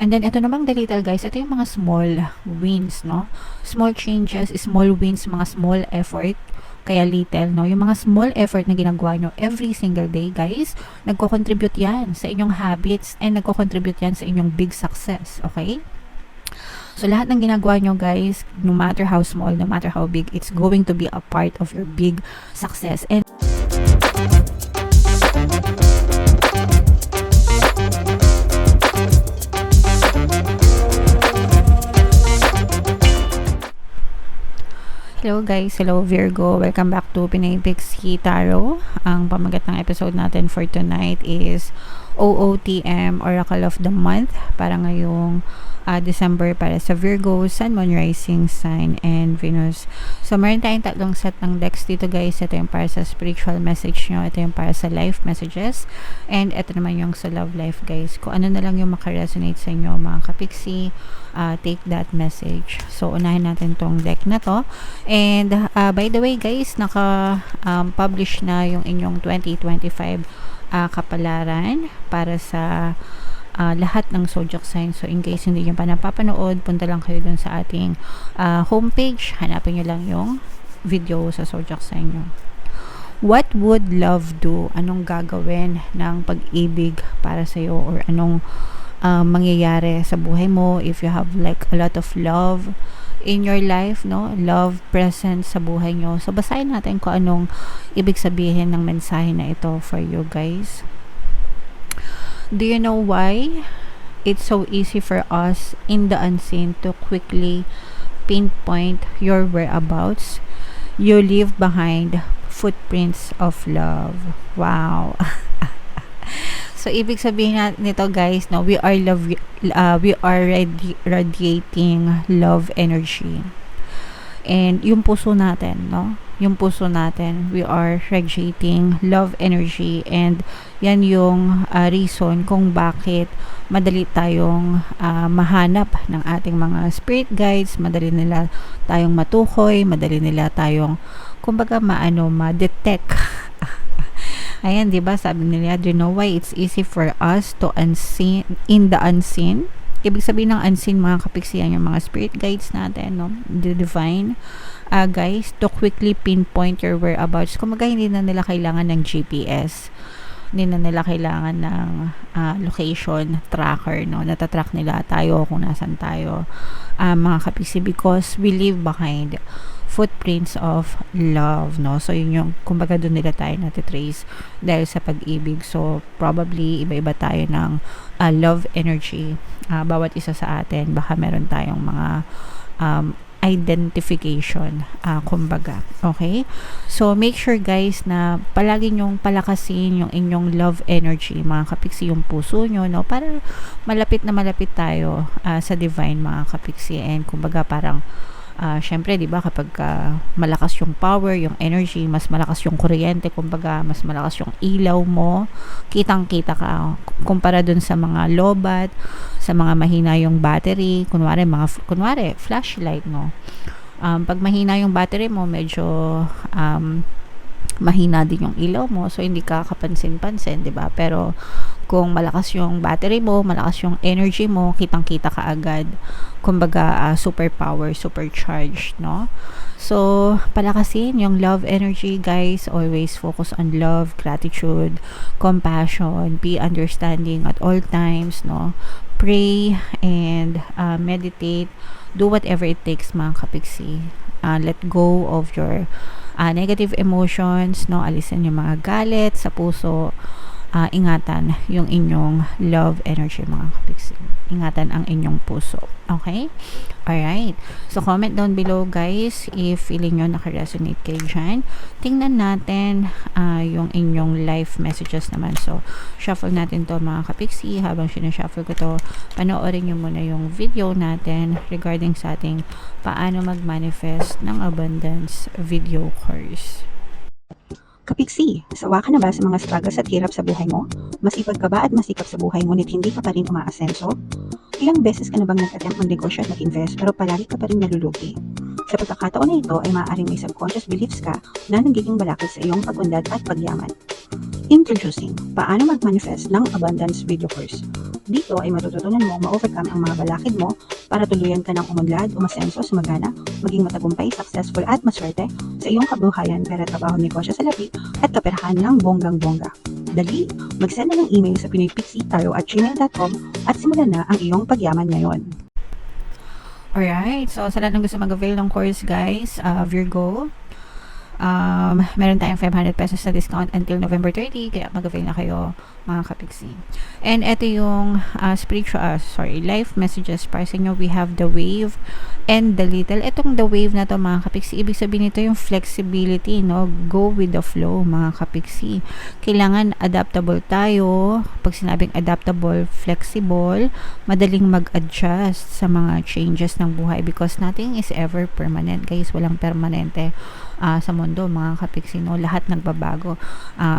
And then, ito namang the little guys, ito yung mga small wins, no? Small changes, small wins, mga small effort, kaya little, no? Yung mga small effort na ginagawa nyo every single day, guys, nagko-contribute yan sa inyong habits and nagko-contribute yan sa inyong big success, okay? So, lahat ng ginagawa nyo, guys, no matter how small, no matter how big, it's going to be a part of your big success. And hello guys, hello Virgo, welcome back to Pinay Pixie Tarot. Ang pamagat ng episode natin for tonight is OOTM, Oracle of the Month, para ngayong December para sa Virgo, Sun, Moon, Rising Sign, and Venus. So, meron tayong tatlong set ng decks dito guys. Ito yung para sa spiritual message nyo, ito yung para sa life messages, and ito naman yung sa love life guys. Kung ano na lang yung makaresonate sa inyo mga kapixie, take that message. So, unahin natin tong deck na to. And, by the way guys, naka-publish na yung inyong 2025 kapalaran para sa lahat ng zodiac signs. So, in case hindi nyo pa napapanood, punta lang kayo dun sa ating homepage. Hanapin nyo lang yung video sa zodiac sign nyo. What would love do? Anong gagawin ng pag-ibig para sa'yo? Or anong mangyayari sa buhay mo if you have like a lot of love in your life, no? Love present sa buhay nyo. So, basahin natin kung anong ibig sabihin ng mensahe na ito for you guys. Do you know why it's so easy for us in the unseen to quickly pinpoint your whereabouts? You leave behind footprints of love. Wow. So, ibig sabihin nito guys, no, we are radiating love energy. And yung puso natin, no? Yung puso natin, we are radiating love energy, and yan yung reason kung bakit madali tayong mahanap ng ating mga spirit guides, madali nila tayong matukoy, madali nila tayong kumbaga ma-detect. Ayan, 'di ba? Sabi nila, do you know why it's easy for us to unseen in the unseen? Ibig sabihin ng unseen mga kapiksiyan, yung mga spirit guides natin, no? The divine guys, to quickly pinpoint your whereabouts. Kumaga hindi na nila kailangan ng GPS. Hindi na nila kailangan ng location tracker, no? Natatrack nila tayo kung nasan tayo, mga kapiksi, because we leave behind footprints of love, no? So, yun yung, kumbaga doon nila tayo natitrace dahil sa pag-ibig. So, probably, iba-iba tayo ng love energy. Bawat isa sa atin, baka meron tayong mga identification, kumbaga. Okay? So, make sure guys na palagi nyong palakasin yung inyong love energy, mga kapiksi, yung puso nyo, no? Para malapit na malapit tayo sa divine, mga kapiksi. And kumbaga parang syempre, di ba, kapag malakas yung power, yung energy, mas malakas yung kuryente, kumbaga, mas malakas yung ilaw mo, kitang-kita ka, kumpara dun sa mga lobat, sa mga mahina yung battery, kunwari, flashlight, no? Pag mahina yung battery mo, medyo, mahina din yung ilaw mo, so hindi ka kapansin-pansin, di ba? Pero kung malakas yung battery mo, malakas yung energy mo, kitang-kita ka agad. Kumbaga, superpower, supercharged, no? So, palakasin yung love energy, guys. Always focus on love, gratitude, compassion, be understanding at all times, no? Pray and meditate. Do whatever it takes, mga kapiksi. Let go of your negative emotions, no? Alisin yung mga galit sa puso. Ingatan yung inyong love energy, mga kapiksi. Ingatan ang inyong puso. Okay? Alright. So, comment down below, guys, if feeling nyo nakaresonate kayo dyan. Tingnan natin yung inyong life messages naman. So, shuffle natin to, mga kapiksi. Habang sinashuffle ko to, panoorin nyo muna yung video natin regarding sa ating paano mag-manifest ng abundance video course. Kapiksi, sawa ka na ba sa mga struggles at hirap sa buhay mo? Masipag ka ba at masikap sa buhay ngunit hindi ka pa rin umaasenso? Ilang beses ka na bang nag-attempt mag-negosyo at mag-invest pero palagi ka pa rin nalulugi? Sa pagkakataon na ito ay maaaring may subconscious beliefs ka na nagiging balakid sa iyong pag-unlad at pagyaman. Introducing, paano mag-manifest ng abundance video course. Dito ay matututunan mo ma-overcome ang mga balakid mo para tuluyan ka ng umunlad, umasenso, sumagana, maging matagumpay, successful at maswerte sa iyong kabuhayan, pera, trabaho, negosyo, salapi at kaperahan ng bonggang-bongga. Dali, mag-send na ng email sa pinoypixietaro@gmail.com at simulan na ang iyong pagyaman ngayon. Alright, so sa lahat ng gusto mag-avail ng course guys, Virgo, meron tayong 500 pesos na discount until November 30, kaya mag-avail na kayo mga kapiksi. And ito yung life messages para sa inyo. We have the wave and the little. Itong the wave na to mga kapiksi, ibig sabihin nito yung flexibility, no? Go with the flow mga kapiksi. Kailangan adaptable tayo. Pag sinabing adaptable, flexible, madaling mag-adjust sa mga changes ng buhay because nothing is ever permanent guys. Walang permanente sa mundo mga kapiksi, no? Lahat nagbabago.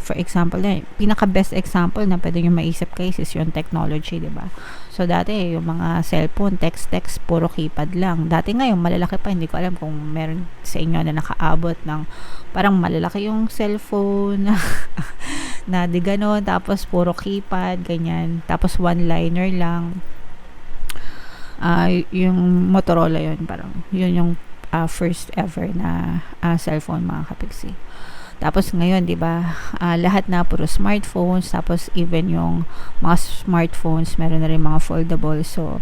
For example, pinaka best example na pwede nyo maisip guys is yung technology, diba? So dati yung mga cellphone, text puro keypad lang. Dati nga yung malalaki pa, hindi ko alam kung meron sa inyo na nakaabot ng parang malalaki yung cellphone na di ganon, tapos puro keypad, ganyan, tapos one-liner lang. Yung Motorola yun, parang yun yung first ever na cellphone mga kapiksi. Tapos ngayon, 'di ba, lahat na puro smartphones, tapos even yung mga smartphones meron na rin mga foldable. So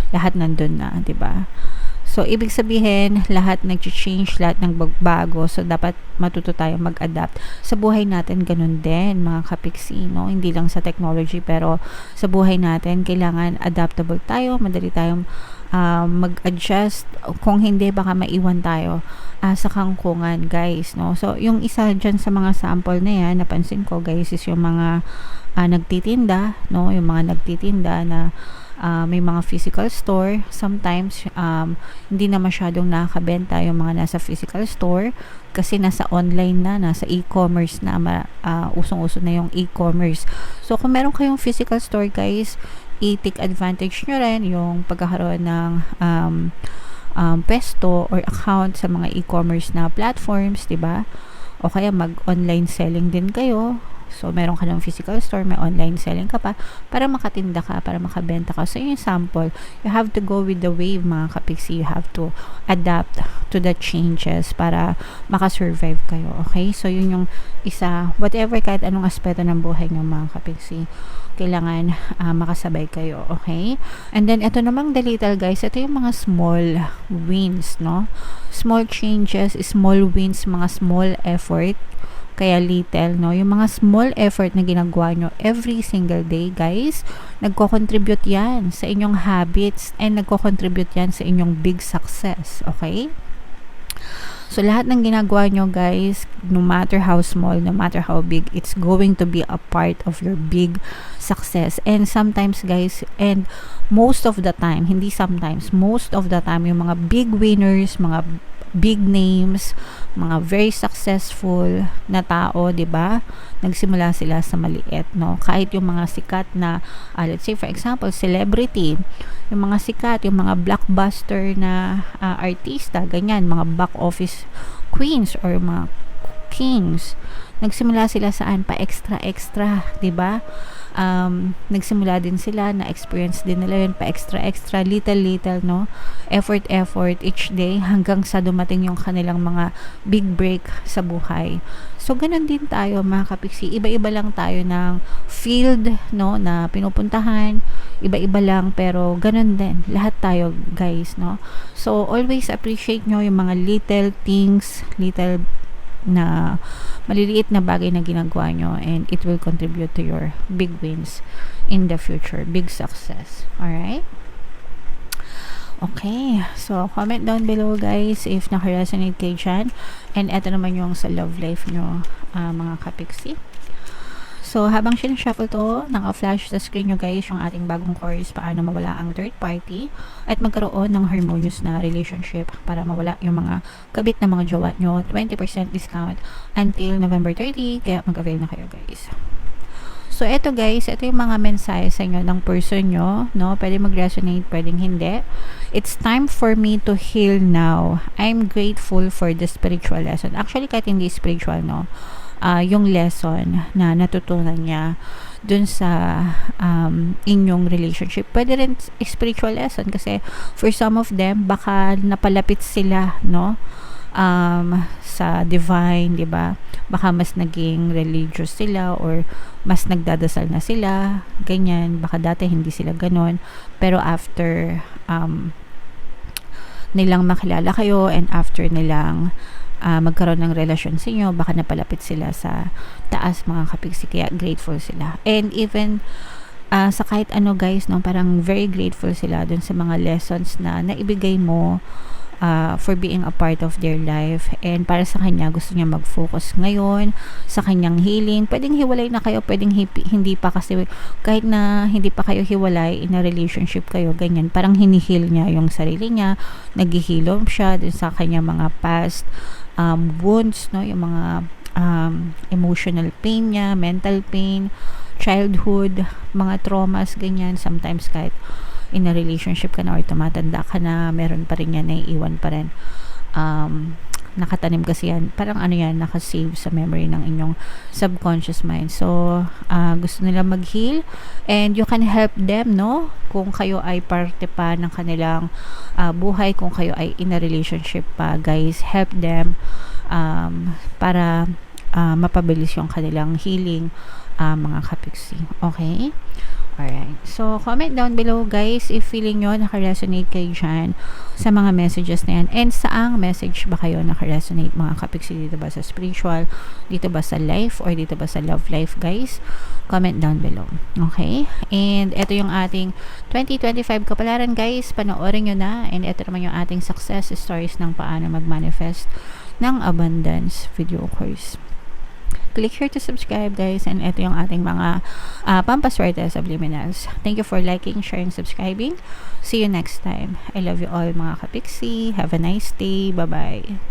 lahat nandun na, 'di ba? So ibig sabihin, lahat nag-change, lahat nagbago. So dapat matuto tayong mag-adapt. Sa buhay natin ganun din, mga kapiksi, no? Hindi lang sa technology, pero sa buhay natin kailangan adaptable tayo, madali tayong mag-adjust. Kung hindi, baka maiwan tayo sa kangkungan guys, no? So yung isa dyan sa mga sample na yan, napansin ko guys, is yung mga nagtitinda, no? Yung mga nagtitinda na may mga physical store. Sometimes hindi na masyadong nakakabenta yung mga nasa physical store kasi nasa online na, nasa e-commerce na, usong-uso na yung e-commerce. So kung meron kayong physical store guys, i-take advantage nyo rin yung pagkakaroon ng pesto or account sa mga e-commerce na platforms, 'di ba? O kaya mag-online selling din kayo. So meron ka ng physical store, may online selling ka pa para makatinda ka, para makabenta ka. So yung sample, you have to go with the wave mga kapiksi. You have to adapt to the changes para makasurvive kayo. Okay? So yun yung isa, whatever, kahit anong aspeto ng buhay nyo mga kapiksi, kailangan makasabay kayo. Okay? And then ito namang the little guys, ito yung mga small wins, no? Small changes, small wins, mga small effort, kaya little, no? Yung mga small effort na ginagawa nyo every single day guys, nagko-contribute yan sa inyong habits and nagko-contribute yan sa inyong big success. Okay? So lahat ng ginagawa nyo guys, no matter how small, no matter how big, it's going to be a part of your big success. And sometimes guys, and most of the time, hindi sometimes, most of the time, yung mga big winners, mga big names, mga very successful na tao, 'di ba? Nagsimula sila sa maliit, no? Kahit yung mga sikat na let's say for example, celebrity, yung mga sikat, yung mga blockbuster na artista, ganyan, mga back office queens or mga kings. Nagsimula sila saan? Pa extra, 'di ba? Nagsimula din sila, na experience din nila yun, pa extra, little, no? Effort each day hanggang sa dumating yung kanilang mga big break sa buhay. So ganun din tayo mga kapiksi, iba-iba lang tayo ng field, no, na pinupuntahan, iba-iba lang, pero ganun din lahat tayo guys, no? So always appreciate nyo yung mga little things, little na maliliit na bagay na ginagawa nyo, and it will contribute to your big wins in the future, big success. Alright? Okay, so comment down below guys if naka-resonate kayo dyan, and eto naman yung sa love life nyo mga kapiksi. So, habang sinashuffle to, naka-flash sa screen nyo guys yung ating bagong course, paano mawala ang third party at magkaroon ng harmonious na relationship para mawala yung mga kabit na mga jowa nyo. 20% discount until November 30, kaya mag-avail na kayo guys. So, eto guys, ito yung mga mensahe sa inyo ng person nyo, no? Pwede mag-resonate, pwedeng hindi. It's time for me to heal now. I'm grateful for the spiritual lesson. Actually, kahit hindi spiritual, no? yung lesson na natutunan niya dun sa inyong relationship. Pwede rin spiritual lesson kasi for some of them baka napalapit sila, no, sa divine, 'di ba? Baka mas naging religious sila or mas nagdadasal na sila, ganyan. Baka dati hindi sila ganon, pero after nilang makilala kayo and after nilang magkaroon ng relasyon sa inyo, baka napalapit sila sa taas, mga kapiksi, kaya grateful sila. And even sa kahit ano guys, no, parang very grateful sila dun sa mga lessons na naibigay mo for being a part of their life. And para sa kanya, gusto niya mag-focus ngayon sa kanyang healing. Pwedeng hiwalay na kayo, pwedeng hindi pa, kasi kahit na hindi pa kayo hiwalay, in a relationship kayo, ganyan, parang hinihil niya yung sarili niya, naghihilom siya dun sa kanyang mga past wounds, no, yung mga emotional pain niya, mental pain, childhood, mga traumas, ganyan. Sometimes kahit in a relationship ka na or tumatanda ka na, meron pa rin yan, naiiwan pa rin. Nakatanim kasi yan, parang ano yan, nakasave sa memory ng inyong subconscious mind. So, gusto nila mag-heal and you can help them, no? Kung kayo ay parte pa ng kanilang buhay, kung kayo ay in a relationship pa, guys, help them para mapabilis yung kanilang healing, mga kapiksi. Okay? Alright. So, comment down below guys if feeling nyo naka-resonate kayo dyan sa mga messages na yan. And saang message ba kayo naka-resonate, mga kapiksi? Dito ba sa spiritual? Dito ba sa life? Or dito ba sa love life, guys? Comment down below. Okay? And ito yung ating 2025 kapalaran, guys. Panoorin nyo na. And ito naman yung ating success stories ng paano mag-manifest ng abundance video course. Click here to subscribe, guys, and ito yung ating mga pampaswerte subliminals. Thank you for liking, sharing, subscribing. See you next time. I love you all, mga kapiksi. Have a nice day. Bye-bye.